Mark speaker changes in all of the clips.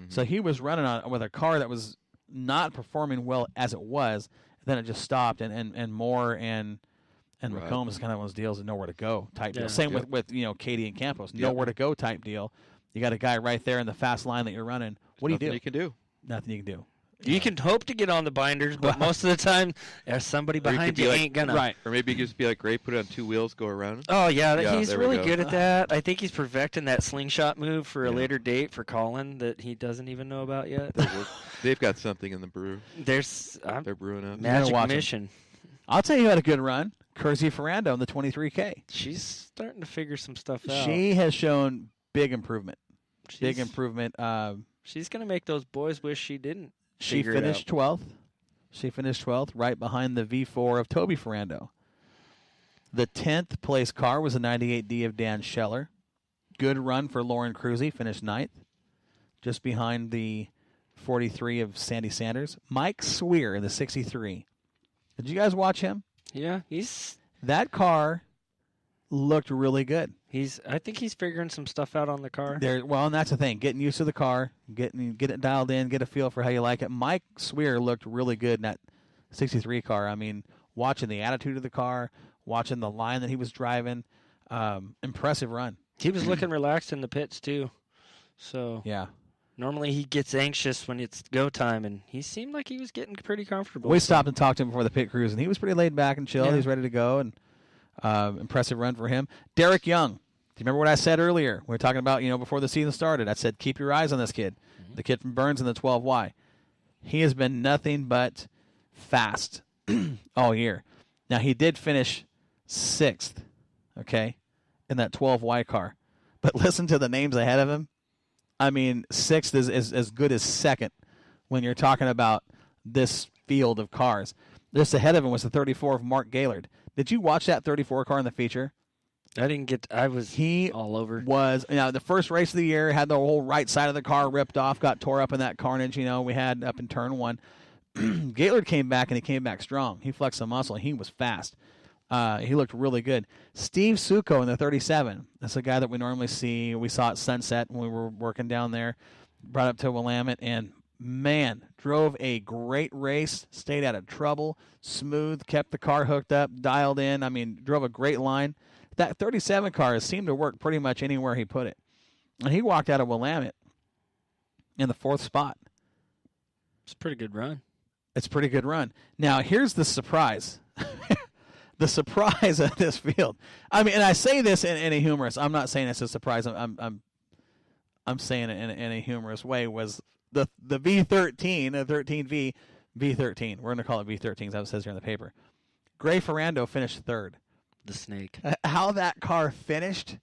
Speaker 1: So he was running with a car that was not performing well as it was. Then it just stopped, and Moore and McCombs is kind of one of those deals of nowhere to go type deal. Same with Kody and Campos, nowhere to go type deal. You got a guy right there in the fast line that you're running. What do you do?
Speaker 2: Nothing you can do.
Speaker 1: Nothing you can do.
Speaker 3: You can hope to get on the binders, but most of the time, there's somebody behind you ain't gonna.
Speaker 1: Right.
Speaker 2: Or maybe you just be like Gray, put it on 2 wheels, go around.
Speaker 3: Oh, yeah, he's really
Speaker 2: go.
Speaker 3: good at that. I think he's perfecting that slingshot move for a later date for Colin that he doesn't even know about yet.
Speaker 2: They've got something in the brew.
Speaker 3: They're
Speaker 2: brewing up.
Speaker 3: Magic Mission.
Speaker 1: I'll tell you who had a good run. Kersey Ferrando in the 23K.
Speaker 3: She's starting to figure some stuff out.
Speaker 1: She has shown big improvement.
Speaker 3: She's going to make those boys wish she didn't.
Speaker 1: She finished 12th. She finished 12th, right behind the V4 of Toby Ferrando. The 10th place car was a 98D of Dan Scheller. Good run for Lauren Cruzy, finished 9th, just behind the 43 of Sandy Sanders. Mike Swear in the 63. Did you guys watch him?
Speaker 3: Yeah,
Speaker 1: that car looked really good.
Speaker 3: I think he's figuring some stuff out on the car.
Speaker 1: And that's the thing, getting used to the car, get it dialed in, get a feel for how you like it. Mike Swear looked really good in that 63 car. I mean, watching the attitude of the car, watching the line that he was driving, impressive run.
Speaker 3: He was looking relaxed in the pits too. So
Speaker 1: yeah.
Speaker 3: Normally he gets anxious when it's go time, and he seemed like he was getting pretty comfortable.
Speaker 1: We stopped and talked to him before the pit cruise, and he was pretty laid back and chill. Yeah. He was ready to go, and impressive run for him. Derek Young. Do you remember what I said earlier? We were talking about, before the season started. I said, keep your eyes on this kid, the kid from Burns in the 12Y. He has been nothing but fast all year. Now, he did finish 6th, okay, in that 12Y car. But listen to the names ahead of him. I mean, 6th is as good as 2nd when you're talking about this field of cars. Just ahead of him was the 34 of Mark Gaylord. Did you watch that 34 car in the feature?
Speaker 3: I didn't get. I was all over.
Speaker 1: The first race of the year, had the whole right side of the car ripped off, got tore up in that carnage. We had up in turn 1. Gaylord came back, and he came back strong. He flexed some muscle. He was fast. He looked really good. Steve Succo in the 37. That's a guy that we normally see. We saw at Sunset when we were working down there. Brought up to Willamette, and man, drove a great race. Stayed out of trouble. Smooth. Kept the car hooked up. Dialed in. I mean, drove a great line. That 37 car has seemed to work pretty much anywhere he put it. And he walked out of Willamette in the 4th spot.
Speaker 3: It's a pretty good run.
Speaker 1: It's a pretty good run. Now, here's the surprise. The surprise of this field. I mean, and I say this in a humorous. I'm not saying it's a surprise. I'm saying it in a humorous way. Was the V13, the 13V, V13. We're going to call it V13. That it says here in the paper. Gray Ferrando finished 3rd.
Speaker 3: The snake.
Speaker 1: How that car finished,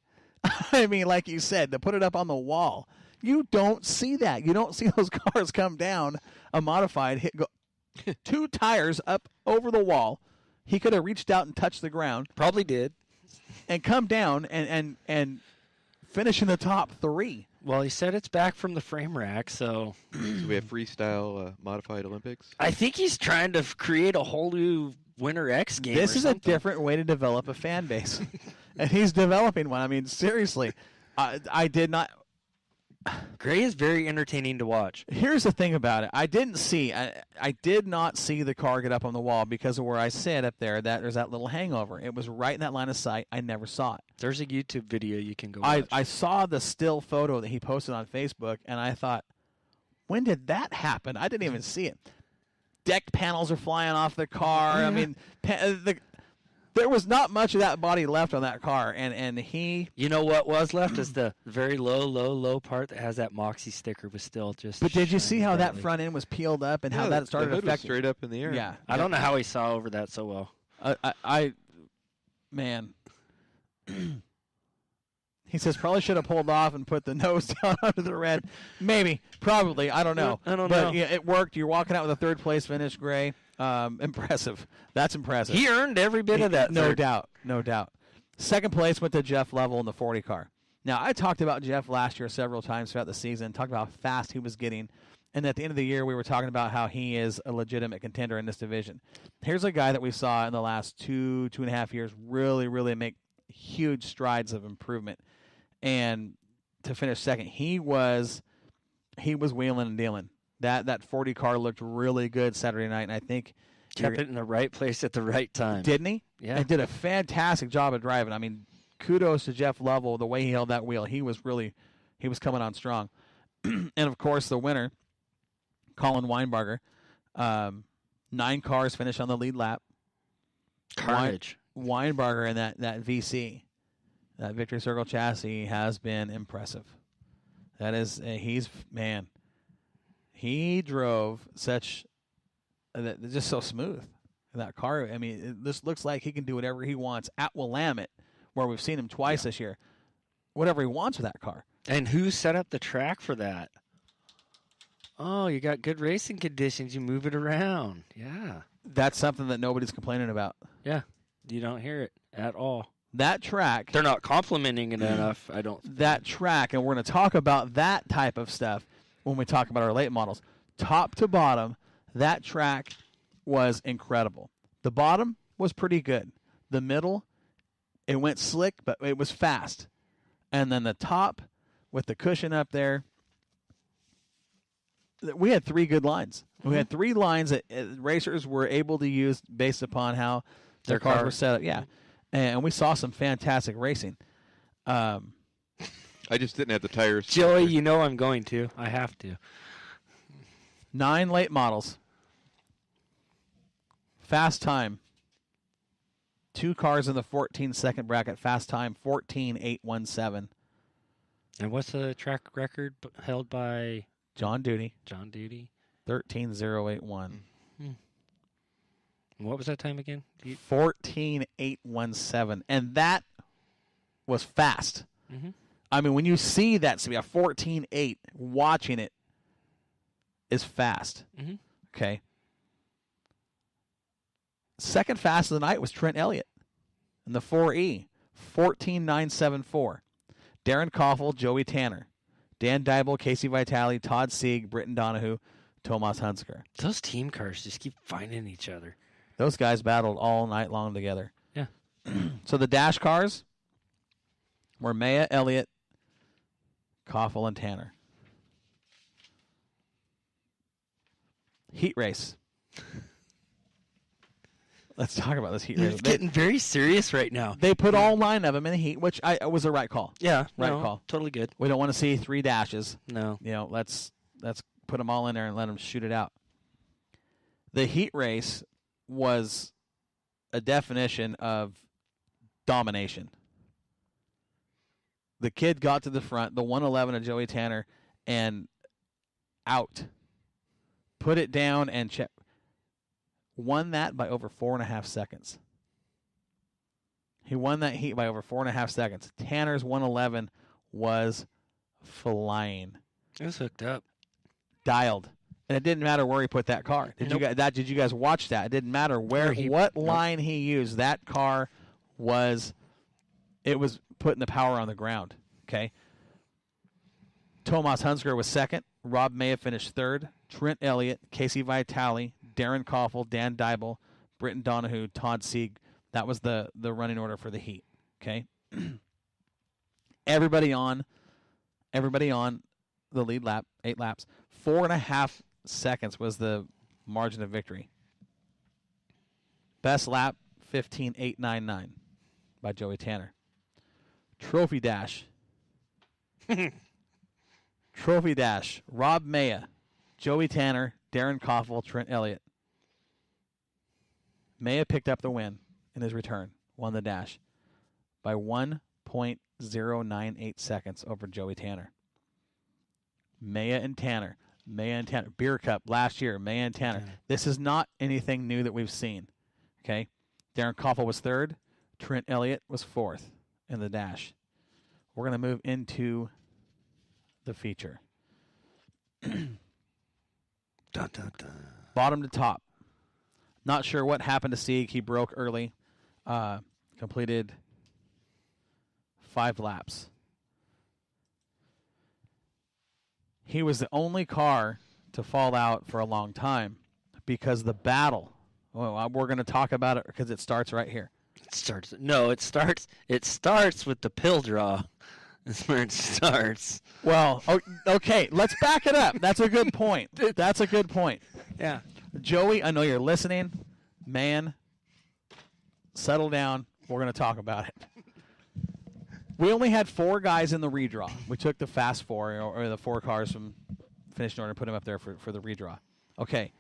Speaker 1: I mean, like you said, to put it up on the wall, you don't see that. You don't see those cars come down, a modified, go 2 tires up over the wall. He could have reached out and touched the ground.
Speaker 3: Probably did.
Speaker 1: And come down and finish in the top 3.
Speaker 3: Well, he said it's back from the frame rack, so.
Speaker 2: So we have freestyle modified Olympics?
Speaker 3: I think he's trying to create a whole new Winter X game.
Speaker 1: This is a different way to develop a fan base. And he's developing one. I mean, seriously, I did not.
Speaker 3: Gray is very entertaining to watch.
Speaker 1: Here's the thing about it. I did not see the car get up on the wall because of where I sit up there. There's that little hangover. It was right in that line of sight. I never saw it.
Speaker 3: There's a YouTube video you can go watch.
Speaker 1: I saw the still photo that he posted on Facebook, and I thought, when did that happen? I didn't even see it. Deck panels are flying off the car. I mean, there was not much of that body left on that car, and he.
Speaker 3: You know what was left is the very low part that has that Moxie sticker was still just.
Speaker 1: But did you see how that front end was peeled up and how that started
Speaker 2: the hood
Speaker 1: affecting?
Speaker 2: Was straight up in the air.
Speaker 1: Yeah,
Speaker 3: I don't know how he saw over that so well.
Speaker 1: Man. He says probably should have pulled off and put the nose down under the red. Maybe, probably, I don't know.
Speaker 3: I don't
Speaker 1: know.
Speaker 3: But
Speaker 1: yeah, it worked. You're walking out with a 3rd place finish, Gray. Impressive. That's impressive.
Speaker 3: He earned every bit of that.
Speaker 1: No doubt. 2nd place went to Jeff Lovell in the 40 car. Now, I talked about Jeff last year several times throughout the season, talked about how fast he was getting. And at the end of the year, we were talking about how he is a legitimate contender in this division. Here's a guy that we saw in the last 2.5 years really, really make huge strides of improvement. And to finish 2nd, he was he was wheeling and dealing. That 40 car looked really good Saturday night, and I think
Speaker 3: kept it in the right place at the right time.
Speaker 1: Didn't he?
Speaker 3: Yeah.
Speaker 1: And did a fantastic job of driving. I mean, kudos to Jeff Lovell, the way he held that wheel. He was coming on strong. And, of course, the winner, Colin Weinbarger, 9 cars finished on the lead lap.
Speaker 3: Carnage.
Speaker 1: Weinbarger and that VC, that Victory Circle chassis, has been impressive. That is, he drove just so smooth in that car. I mean, this looks like he can do whatever he wants at Willamette, where we've seen him twice this year. Whatever he wants with that car.
Speaker 3: And who set up the track for that? Oh, you got good racing conditions. You move it around. Yeah.
Speaker 1: That's something that nobody's complaining about.
Speaker 3: Yeah. You don't hear it at all.
Speaker 1: That track.
Speaker 3: They're not complimenting it enough, I don't think.
Speaker 1: That track, and we're going to talk about that type of stuff when we talk about our late models. Top to bottom, that track was incredible. The bottom was pretty good. The middle, it went slick, but it was fast. And then the top, with the cushion up there, we had 3 good lines. Mm-hmm. We had 3 lines that racers were able to use based upon how their cars were set up. Yeah. And we saw some fantastic racing.
Speaker 2: I just didn't have the tires.
Speaker 3: Joey, you know I'm going to. I have to.
Speaker 1: 9 late models. Fast time. 2 cars in the 14-second bracket. Fast time, 14.817.
Speaker 3: And what's the track record held by?
Speaker 1: John Duty.
Speaker 3: 13.081. What was that time again?
Speaker 1: 14.817. And that was fast.
Speaker 3: Mm-hmm.
Speaker 1: I mean, when you see that speed, a 14.8, watching it is fast.
Speaker 3: Mm-hmm.
Speaker 1: Okay. Second fastest of the night was Trent Elliott in the 4E, 14.974. Darren Koffel, Joey Tanner, Dan Dybel, Casey Vitale, Todd Sieg, Britton Donahue, Tomas Hunsker.
Speaker 3: Those team cars just keep finding each other.
Speaker 1: Those guys battled all night long together.
Speaker 3: Yeah.
Speaker 1: So the dash cars were Maya, Elliott, Koffel, and Tanner. Heat race. Let's talk about this heat race.
Speaker 3: It's getting very serious right now.
Speaker 1: They put all 9 of them in the heat, which was the right call.
Speaker 3: Yeah,
Speaker 1: right call.
Speaker 3: Totally good.
Speaker 1: We don't want to see 3 dashes.
Speaker 3: No.
Speaker 1: Let's put them all in there and let them shoot it out. The heat race was a definition of domination. The kid got to the front, the 111 of Joey Tanner, and out. Put it down and check. Won that by over 4.5 seconds. He won that heat by over 4.5 seconds. Tanner's 111 was flying.
Speaker 3: It was hooked up.
Speaker 1: Dialed. And it didn't matter where he put that car. Did you guys watch that? It didn't matter what line he used. That car was putting the power on the ground. Okay. Tomas Hunsker was second. Rob Maya finished third. Trent Elliott, Casey Vitale, Darren Koffel, Dan Dybel, Britton Donahue, Todd Sieg. That was the running order for the heat. Okay. Everybody on the lead lap, 8 laps. 4.5 seconds was the margin of victory. Best lap, 15.899 by Joey Tanner. Trophy dash. Trophy dash. Rob Maya, Joey Tanner, Darren Koffel, Trent Elliott. Maya picked up the win in his return, won the dash by 1.098 seconds over Joey Tanner. Maya and Tanner. Beer Cup last year, Maya and Tanner. This is not anything new that we've seen. Okay? Darren Koffel was third. Trent Elliott was fourth in the dash. We're going to move into the feature.
Speaker 3: Dun, dun, dun.
Speaker 1: Bottom to top. Not sure what happened to Sieg. He broke early. Completed 5 laps. He was the only car to fall out for a long time because the battle. Well, we're going to talk about it because it starts right here.
Speaker 3: It starts with the pill draw. That's where it starts.
Speaker 1: Well, okay, let's back it up. That's a good point. That's a good point.
Speaker 3: Yeah.
Speaker 1: Joey, I know you're listening. Man, settle down. We're going to talk about it. We only had 4 guys in the redraw. We took the fast 4, or the 4 cars from finished order and put them up there for the redraw. Okay,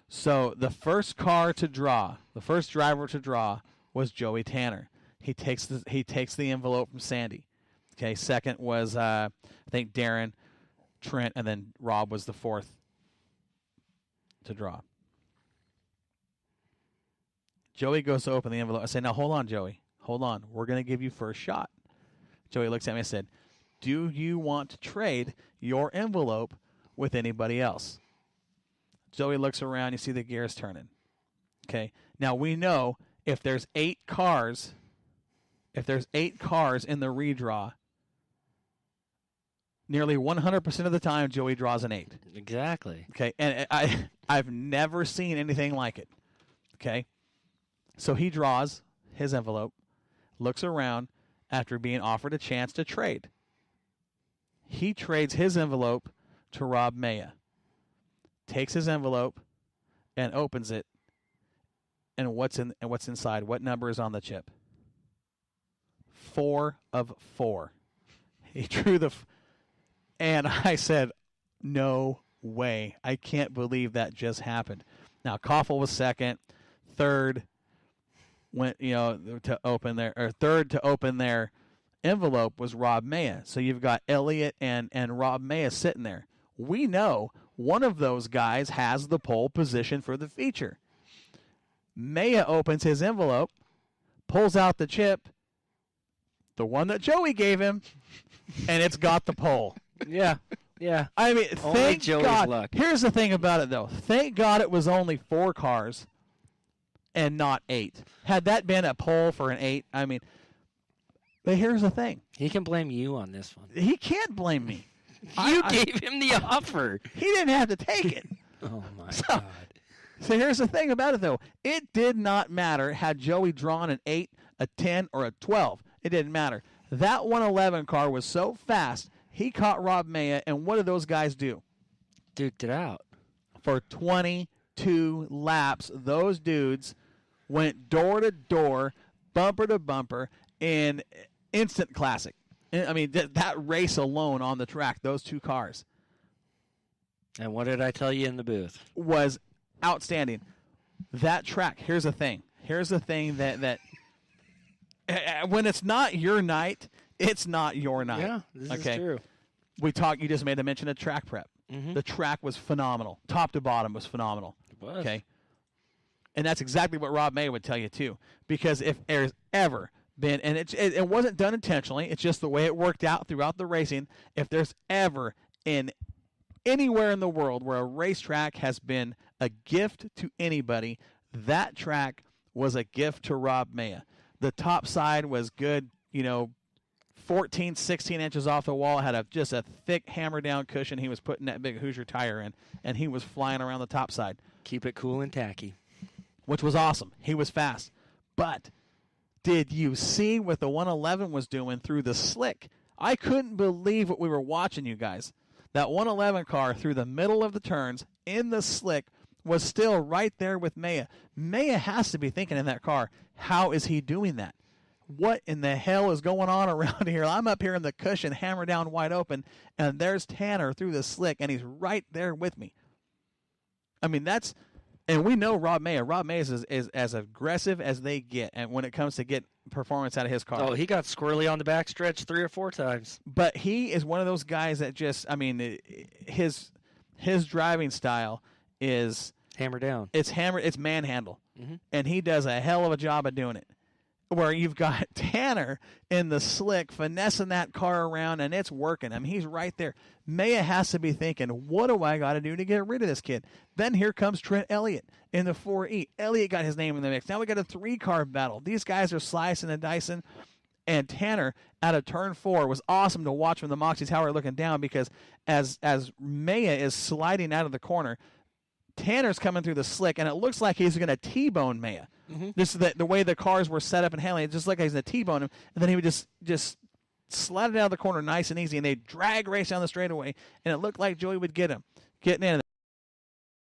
Speaker 1: so the first car to draw, the first driver to draw was Joey Tanner. He takes the envelope from Sandy. Okay, second was, I think, Darren, Trent, and then Rob was the 4th to draw. Joey goes to open the envelope. I say, now hold on, Joey. Hold on. We're going to give you first shot. Joey looks at me and said, do you want to trade your envelope with anybody else? Joey looks around. You see the gears turning. Okay. Now we know if there's 8 cars in the redraw, nearly 100% of the time Joey draws an 8.
Speaker 3: Exactly.
Speaker 1: Okay. And I've never seen anything like it. Okay. So he draws his envelope, looks around after being offered a chance to trade. He trades his envelope to Rob Maya, takes his envelope and opens it. And what's inside? What number is on the chip? 4 of 4. He drew and I said, no way. I can't believe that just happened. Now, Koffel was second. Third went, to open their envelope was Rob Maya. So you've got Elliott and Rob Maya sitting there. We know one of those guys has the pole position for the feature. Maya opens his envelope, pulls out the chip, the one that Joey gave him, and it's got the pole.
Speaker 3: Yeah. Yeah.
Speaker 1: I mean,
Speaker 3: only
Speaker 1: thank
Speaker 3: Joey's
Speaker 1: God.
Speaker 3: luck.
Speaker 1: Here's the thing about it, though. Thank God it was only 4 cars and not 8. Had that been a pole for an 8, I mean, but here's the thing.
Speaker 3: He can blame you on this one.
Speaker 1: He can't blame me.
Speaker 3: You gave him the offer.
Speaker 1: He didn't have to take it.
Speaker 3: Oh, my God.
Speaker 1: So here's the thing about it, though. It did not matter had Joey drawn an 8, a 10, or a 12. It didn't matter. That 111 car was so fast, he caught Rob Maya, and what did those guys do?
Speaker 3: Duked it out.
Speaker 1: For 22 laps, those dudes went door to door, bumper to bumper, in instant classic. I mean, that race alone on the track, those 2 cars.
Speaker 3: And what did I tell you in the booth?
Speaker 1: Was outstanding. That track, here's the thing. Here's the thing that when it's not your night, it's not your night.
Speaker 3: Yeah, this is true.
Speaker 1: You just made a mention of track prep. Mm-hmm. The track was phenomenal. Top to bottom was phenomenal.
Speaker 3: It was.
Speaker 1: Okay. And that's exactly what Rob May would tell you, too. Because if there's ever been, and it wasn't done intentionally, it's just the way it worked out throughout the racing. If there's ever anywhere in the world where a racetrack has been a gift to anybody, that track was a gift to Rob Maya. The top side was good, 14, 16 inches off the wall, had just a thick hammer-down cushion he was putting that big Hoosier tire in, and he was flying around the top side.
Speaker 3: Keep it cool and tacky.
Speaker 1: Which was awesome. He was fast. But did you see what the 111 was doing through the slick? I couldn't believe what we were watching, you guys. That 111 car through the middle of the turns in the slick was still right there with Maya. Maya has to be thinking in that car, how is he doing that? What in the hell is going on around here? I'm up here in the cushion, hammer down wide open, and there's Tanner through the slick, and he's right there with me. I mean, and we know Rob Maya. Rob Maya is as aggressive as they get, and when it comes to get performance out of his car.
Speaker 3: Oh, he got squirrely on the backstretch 3 or 4 times.
Speaker 1: But he is one of those guys that just, I mean, his driving style is
Speaker 3: hammer down.
Speaker 1: It's manhandle,
Speaker 3: mm-hmm.
Speaker 1: and he does a hell of a job of doing it. Where you've got Tanner in the slick finessing that car around, and it's working. I mean, he's right there. Maya has to be thinking, what do I got to do to get rid of this kid? Then here comes Trent Elliott in the 4E. Elliott got his name in the mix. Now we got a 3-car battle. These guys are slicing and dicing, and Tanner out of turn 4 was awesome to watch from the Moxie Tower looking down, because as Maya is sliding out of the corner, Tanner's coming through the slick, and it looks like he's going to T-bone Maya. Mm-hmm. This is the way the cars were set up and handling. It just like he's going to T-bone him, and then he would just slid it out of the corner nice and easy, and they drag race down the straightaway, and it looked like Joey would get him. Getting in.